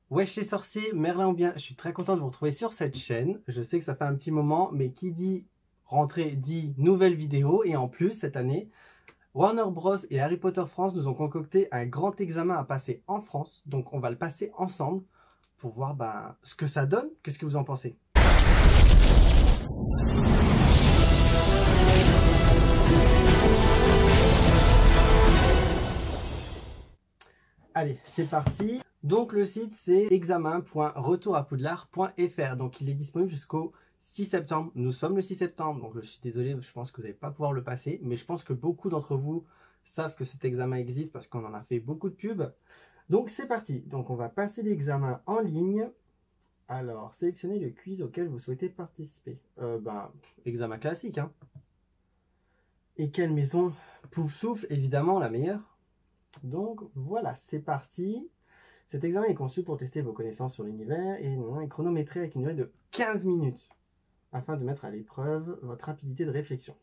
Wesh les sorciers, Merlin ou bien, je suis très content de vous retrouver sur cette chaîne. Je sais que ça fait un petit moment, mais qui dit rentrée dit nouvelle vidéo. Et en plus, cette année, Warner Bros et Harry Potter France nous ont concocté un grand examen à passer en France. Donc on va le passer ensemble pour voir ce que ça donne. Qu'est-ce que vous en pensez? Allez, c'est parti. Donc le site c'est examen.retourapoudlard.fr. Donc il est disponible jusqu'au 6 septembre. Nous sommes le 6 septembre, donc je suis désolé, je pense que vous n'allez pas pouvoir le passer. Mais je pense que beaucoup d'entre vous savent que cet examen existe parce qu'on en a fait beaucoup de pubs. Donc c'est parti. Donc on va passer l'examen en ligne. Alors, sélectionnez le quiz auquel vous souhaitez participer. Examen classique, hein. Et quelle maison? Pouf souffle, évidemment la meilleure. Donc voilà, c'est parti. Cet examen est conçu pour tester vos connaissances sur l'univers et est chronométré avec une durée de 15 minutes afin de mettre à l'épreuve votre rapidité de réflexion.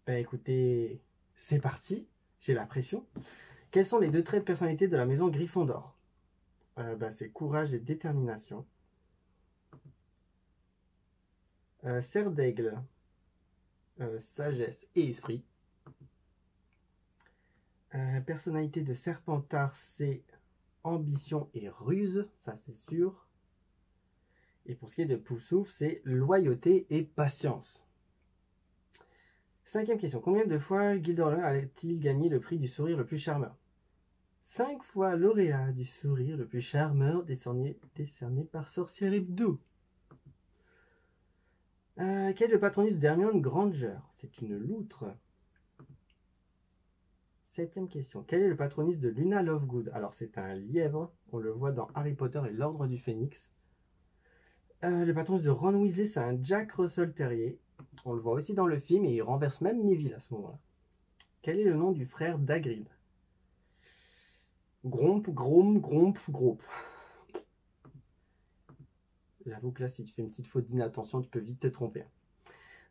Écoutez, c'est parti, j'ai la pression. Quels sont les deux traits de personnalité de la maison Gryffondor? C'est courage et détermination. Serre d'aigle, sagesse et esprit. Personnalité de Serpentard, c'est ambition et ruse, ça c'est sûr. Et pour ce qui est de Poufsouffle, c'est loyauté et patience. Cinquième question. Combien de fois Gilderoy a-t-il gagné le prix du sourire le plus charmeur? 5 fois lauréat du sourire le plus charmeur décerné par Sorcière Hebdo. Quel est le patronus d'Hermione Granger? C'est une loutre. Septième question. Quel est le patronus de Luna Lovegood? Alors c'est un lièvre. On le voit dans Harry Potter et l'Ordre du Phénix. Le patronus de Ron Weasley, c'est un Jack Russell Terrier. On le voit aussi dans le film et il renverse même Neville à ce moment-là. Quel est le nom du frère d'Hagrid? Gromp, Grom, Gromp, Gromp. J'avoue que là, si tu fais une petite faute d'inattention, tu peux vite te tromper.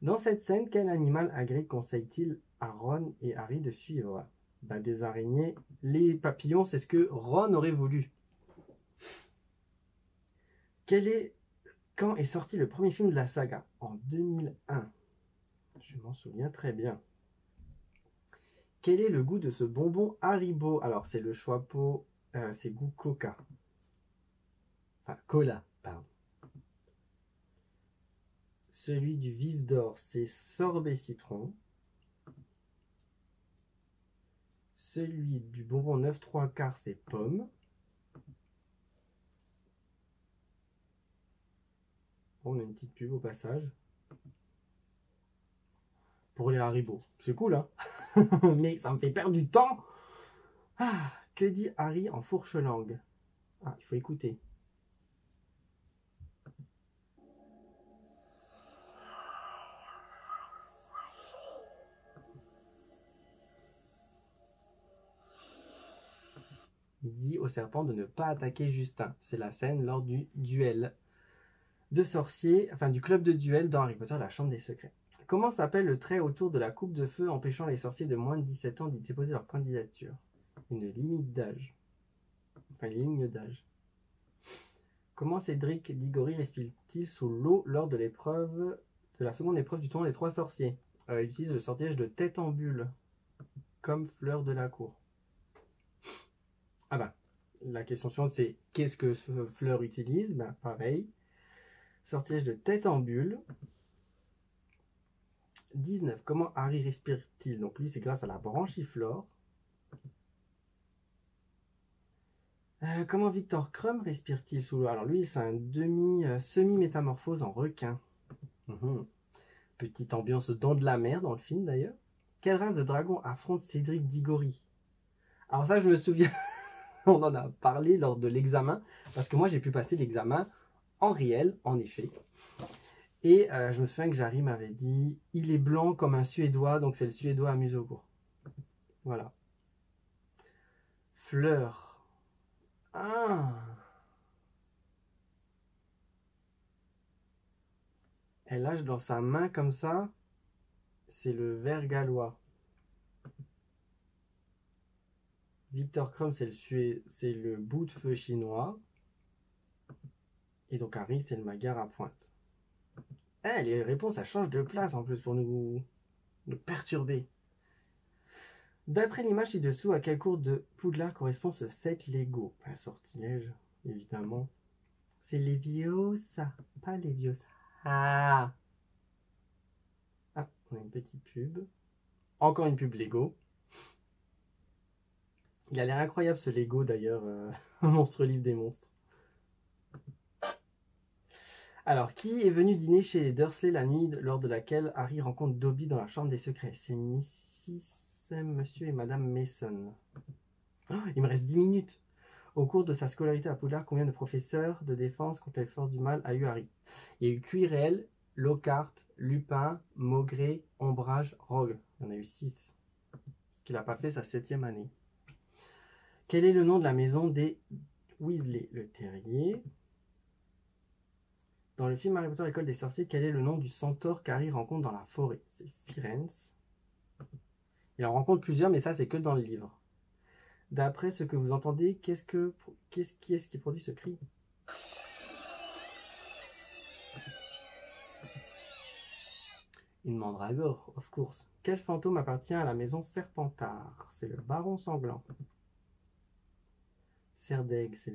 Dans cette scène, quel animal Hagrid conseille-t-il à Ron et Harry de suivre? Des araignées. Les papillons, c'est ce que Ron aurait voulu. Quand est sorti le premier film de la saga? En 2001. Je m'en souviens très bien. Quel est le goût de ce bonbon Haribo? Alors, c'est le Choix-Peau, c'est goût coca. Enfin, cola, pardon. Celui du Vif d'Or, c'est sorbet citron. Celui du bonbon 9 3/4, c'est pomme. Bon, on a une petite pub au passage. Pour les Haribo. C'est cool, hein. Mais ça me fait perdre du temps. Que dit Harry en fourche-langue? Il faut écouter. Il dit au serpent de ne pas attaquer Justin. C'est la scène lors du duel de sorciers, enfin du club de duel dans Harry Potter, la chambre des secrets. Comment s'appelle le trait autour de la coupe de feu empêchant les sorciers de moins de 17 ans d'y déposer leur candidature? Une limite d'âge. Enfin, une ligne d'âge. Comment Cédric Diggory respire-t-il sous l'eau lors de la seconde épreuve du tournoi des 3 sorciers? Il utilise le sortilège de tête en bulle, comme fleur de la cour. La question suivante, c'est qu'est-ce que ce fleur utilise? Pareil. Sortilège de tête en bulle. 19. Comment Harry respire-t-il? Donc lui, c'est grâce à la branchiflore. Comment Victor Krum respire-t-il sous l'eau? Alors lui, c'est un semi-métamorphose en requin. Petite ambiance dents de la mer dans le film d'ailleurs. Quelle race de dragon affronte Cédric Diggory? Alors ça, je me souviens, on en a parlé lors de l'examen, parce que moi, j'ai pu passer l'examen en réel, en effet. Et je me souviens que Jarry m'avait dit « Il est blanc comme un Suédois, donc c'est le Suédois à museau-court. » Voilà. Fleur. Elle lâche dans sa main comme ça. C'est le ver gallois. Victor Krum, c'est le bout de feu chinois. Et donc Harry, c'est le Magar à pointe. Eh, les réponses, ça change de place en plus pour nous perturber. D'après l'image ci-dessous, à quelle cour de Poudlard correspond ce set Lego? Un sortilège, évidemment. C'est Leviosa, pas Leviosa. Ah, on a une petite pub. Encore une pub Lego. Il a l'air incroyable ce Lego d'ailleurs, Monstre Livre des Monstres. Alors, qui est venu dîner chez les Dursley la nuit lors de laquelle Harry rencontre Dobby dans la chambre des secrets? C'est Monsieur et Madame Mason. Oh, il me reste 10 minutes. Au cours de sa scolarité à Poudlard, combien de professeurs de défense contre les forces du mal a eu Harry? Il y a eu Quirrell, Lockhart, Lupin, Maugré, Ombrage, Rogue. Il y en a eu 6. Parce qu'il n'a pas fait sa 7e année. Quel est le nom de la maison des Weasley? Le Terrier. Dans le film Harry Potter, l'école des sorciers, quel est le nom du centaure qu'Harry rencontre dans la forêt? C'est Firenze. Il en rencontre plusieurs, mais ça, c'est que dans le livre. D'après ce que vous entendez, qui est-ce qui produit ce cri? Une mandragore, of course. Quel fantôme appartient à la maison Serpentard? C'est le baron sanglant. Serdaigle, c'est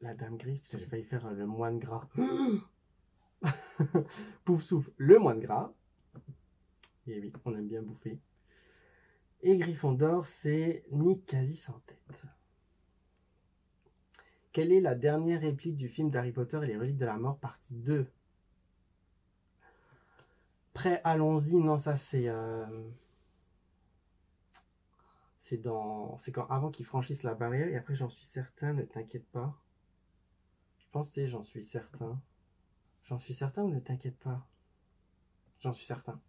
la dame grise. Putain, j'ai failli faire le moine gras. Pouf souffle, le moine gras. Et oui, on aime bien bouffer. Et Gryffondor, c'est Nick quasi sans tête. Quelle est la dernière réplique du film d'Harry Potter et les reliques de la mort, partie 2? Prêt, allons-y. Non, ça c'est... c'est quand avant qu'ils franchissent la barrière. Et après, j'en suis certain, ne t'inquiète pas. Je pense que c'est j'en suis certain. J'en suis certain ou ne t'inquiète pas? J'en suis certain.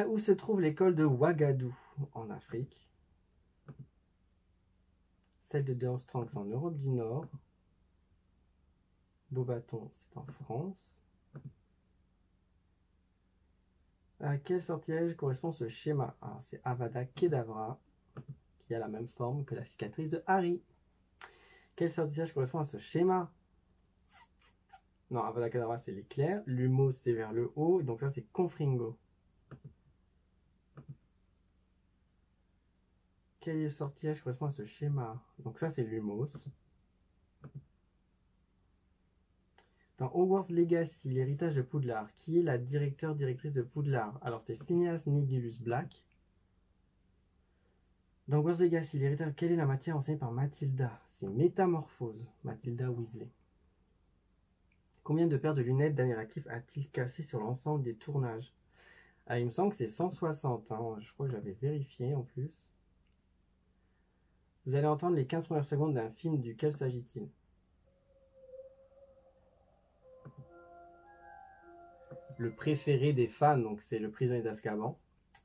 Où se trouve l'école de Ouagadougou? En Afrique. Celle de Durmstrang, en Europe du Nord. Beaubaton, c'est en France. À quel sortilège correspond ce schéma? C'est Avada Kedavra, qui a la même forme que la cicatrice de Harry. Quel sortilège correspond à ce schéma? Non, Avada Kedavra, c'est l'éclair. Lumos, c'est vers le haut. Donc ça, c'est Confringo. Quel sortilège correspond à ce schéma? Donc ça, c'est Lumos. Dans Hogwarts Legacy, l'héritage de Poudlard, qui est la directrice de Poudlard? Alors, c'est Phineas Nigellus Black. Dans Hogwarts Legacy, l'héritage, quelle est la matière enseignée par Mathilda? C'est Métamorphose, Mathilda Weasley. Combien de paires de lunettes Daniel Radcliffe a-t-il cassé sur l'ensemble des tournages? Il me semble que c'est 160. Je crois que j'avais vérifié en plus. Vous allez entendre les 15 premières secondes d'un film, duquel s'agit-il? Le préféré des fans, donc c'est le prisonnier d'Azkaban.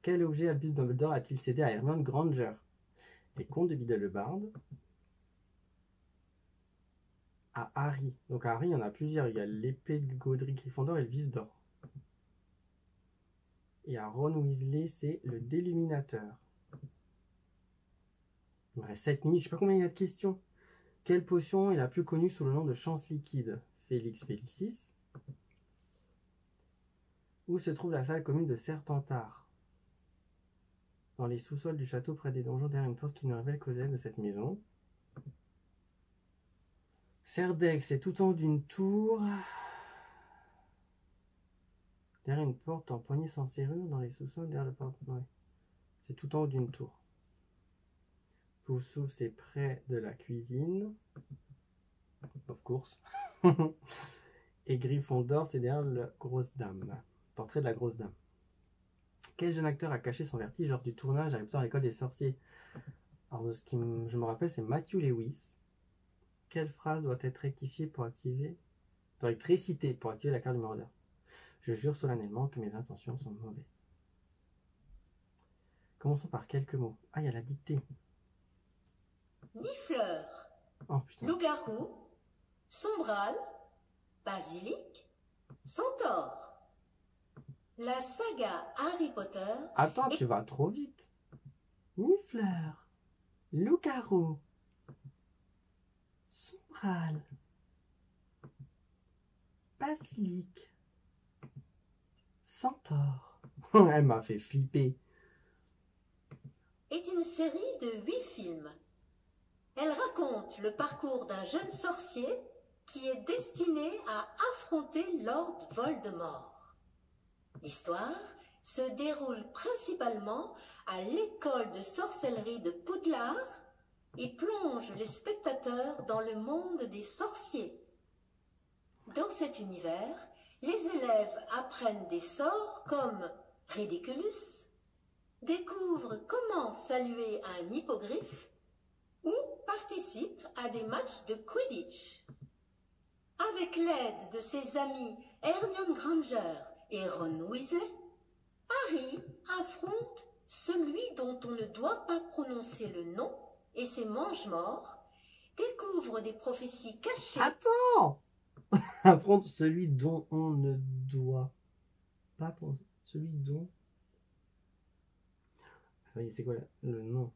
Quel objet Albus Dumbledore a-t-il cédé à Hermione Granger? Les contes de Biddlebarn. À Harry. Donc à Harry, il y en a plusieurs. Il y a l'épée de Godric Gryffondor et le vif d'or. Et à Ron Weasley, c'est le déluminateur. Il me reste 7 minutes. Je ne sais pas combien il y a de questions. Quelle potion est la plus connue sous le nom de chance liquide? Félix Félicis. Où se trouve la salle commune de Serpentard? Dans les sous-sols du château, près des donjons, derrière une porte qui ne révèle qu'aux élèves de cette maison. Serdaigle, c'est tout en haut d'une tour. Derrière une porte en poignée sans serrure, dans les sous-sols, derrière la porte. Ouais. C'est tout en haut d'une tour. Poufsouffle, c'est près de la cuisine. Of course. Et Gryffondor, c'est derrière la grosse dame. Portrait de la grosse dame. Quel jeune acteur a caché son vertige lors du tournage Harry Potter à l'école des sorciers? Alors, de ce qui je me rappelle, c'est Matthew Lewis. Quelle phrase doit être rectifiée pour activer... doit être récitée pour activer la carte du maraudeur? Je jure solennellement que mes intentions sont mauvaises. Commençons par quelques mots. Il y a la dictée. Nifleur, Oh putain. loup-garou, sombral, basilic, centaure. La saga Harry Potter... Attends, tu vas trop vite. Nifleur, loup-garou, Sombral, Basilic, Centaure. Elle m'a fait flipper. Est une série de 8 films. Elle raconte le parcours d'un jeune sorcier qui est destiné à affronter Lord Voldemort. L'histoire se déroule principalement à l'école de sorcellerie de Poudlard et plonge les spectateurs dans le monde des sorciers. Dans cet univers, les élèves apprennent des sorts comme Ridiculus, découvrent comment saluer un hippogriffe ou participent à des matchs de Quidditch. Avec l'aide de ses amis Hermione Granger et Ron Weasley, Harry affronte celui dont on ne doit pas prononcer le nom et ses mange-morts, découvre des prophéties cachées. Attends. Affronte celui dont on ne doit pas prononcer. Celui dont... C'est quoi le nom?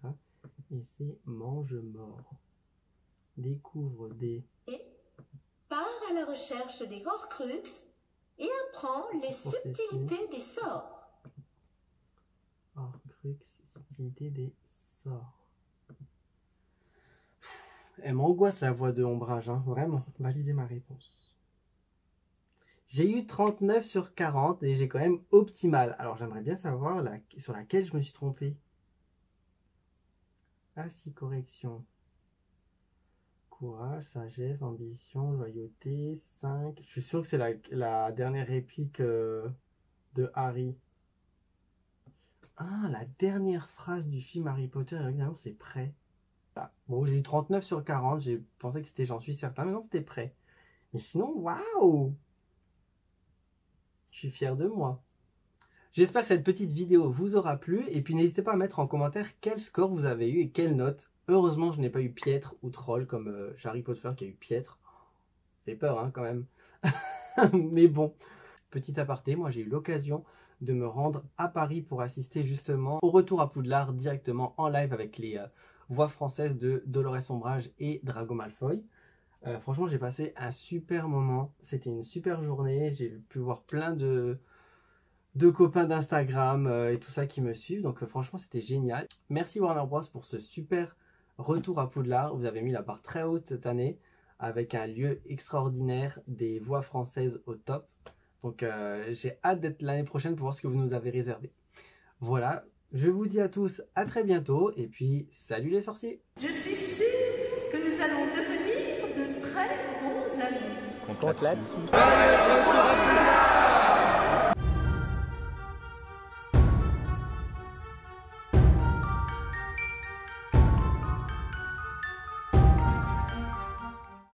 Ah, et c'est mange-mort. Découvre des... Et part à la recherche des Horcruxes et apprend les subtilités des sorts. Horcruxes, subtilité des sorts. Elle m'angoisse la voix de Ombrage, hein. Vraiment. Validez ma réponse. J'ai eu 39 sur 40 et j'ai quand même optimal. Alors j'aimerais bien savoir sur laquelle je me suis trompé. Ah si, correction. Courage, sagesse, ambition, loyauté, 5. Je suis sûr que c'est la dernière réplique de Harry. Ah, la dernière phrase du film Harry Potter, évidemment, c'est prêt. Ah, bon, j'ai eu 39 sur 40, j'ai pensé que c'était j'en suis certain, mais non, c'était prêt. Mais sinon, waouh! Je suis fier de moi. J'espère que cette petite vidéo vous aura plu, et puis n'hésitez pas à mettre en commentaire quel score vous avez eu et quelle note. Heureusement, je n'ai pas eu piètre ou troll comme Harry Potter qui a eu piètre. Ça fait peur, hein, quand même. Mais bon, petit aparté, moi j'ai eu l'occasion de me rendre à Paris pour assister justement au retour à Poudlard directement en live avec les voix françaises de Dolores Ombrage et Drago Malfoy. Franchement, j'ai passé un super moment. C'était une super journée. J'ai pu voir plein de copains d'Instagram et tout ça qui me suivent. Donc franchement, c'était génial. Merci Warner Bros pour ce super retour à Poudlard. Vous avez mis la barre très haute cette année avec un lieu extraordinaire, des voix françaises au top. Donc j'ai hâte d'être l'année prochaine pour voir ce que vous nous avez réservé. Voilà, je vous dis à tous à très bientôt et puis salut les sorciers. Je suis sûre que nous allons devenir de très bons amis. On compte là-dessus.